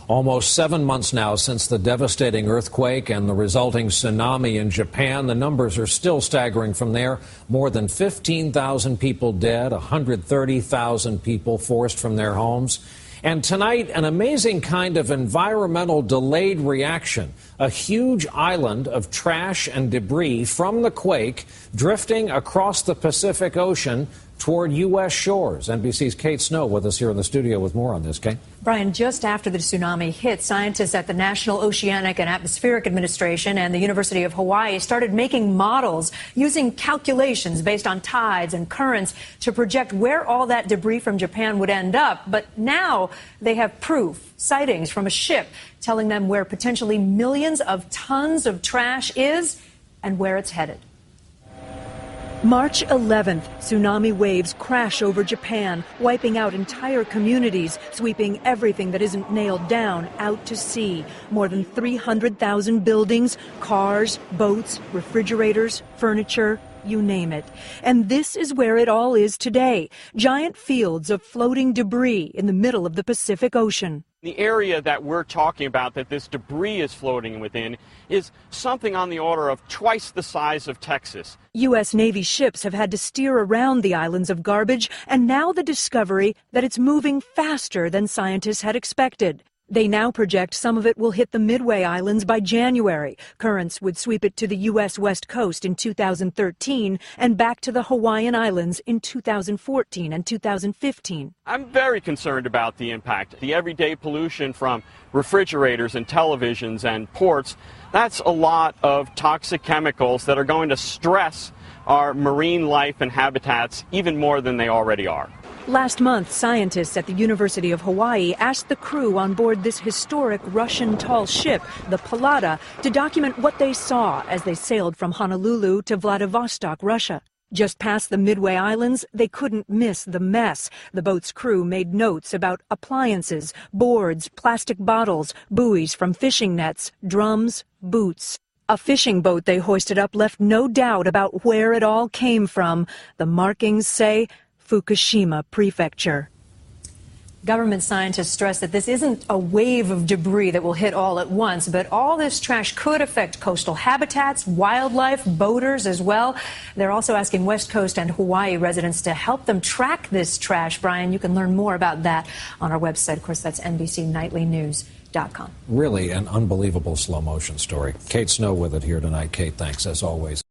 Almost 7 months now since the devastating earthquake and the resulting tsunami in Japan. The numbers are still staggering from there. More than 15,000 people dead, 130,000 people forced from their homes. And tonight, an amazing kind of environmental delayed reaction. A huge island of trash and debris from the quake drifting across the Pacific Ocean toward U.S. shores. NBC's Kate Snow with us here in the studio with more on this. Kate? Brian, just after the tsunami hit, scientists at the National Oceanic and Atmospheric Administration and the University of Hawaii started making models using calculations based on tides and currents to project where all that debris from Japan would end up. But now they have proof, sightings from a ship telling them where potentially millions of tons of trash is and where it's headed. March 11th, tsunami waves crash over Japan, wiping out entire communities, sweeping everything that isn't nailed down out to sea. More than 300,000 buildings, cars, boats, refrigerators, furniture, you name it. And this is where it all is today. Giant fields of floating debris in the middle of the Pacific Ocean. The area that we're talking about that this debris is floating within is something on the order of twice the size of Texas. U.S. Navy ships have had to steer around the islands of garbage, and now the discovery that it's moving faster than scientists had expected. They now project some of it will hit the Midway Islands by January. Currents would sweep it to the U.S. West Coast in 2013 and back to the Hawaiian Islands in 2014 and 2015. I'm very concerned about the impact. The everyday pollution from refrigerators and televisions and ports, that's a lot of toxic chemicals that are going to stress our marine life and habitats even more than they already are. Last month, scientists at the University of Hawaii asked the crew on board this historic Russian tall ship, the Pallada, to document what they saw as they sailed from Honolulu to Vladivostok, Russia. Just past the Midway Islands, they couldn't miss the mess. The boat's crew made notes about appliances, boards, plastic bottles, buoys from fishing nets, drums, boots. A fishing boat they hoisted up left no doubt about where it all came from. The markings say Fukushima Prefecture. Government scientists stress that this isn't a wave of debris that will hit all at once, but all this trash could affect coastal habitats, wildlife, boaters as well. They're also asking West Coast and Hawaii residents to help them track this trash. Brian, you can learn more about that on our website. Of course, that's NBCNightlyNews.com. Really an unbelievable slow motion story. Kate Snow with it here tonight. Kate, thanks as always.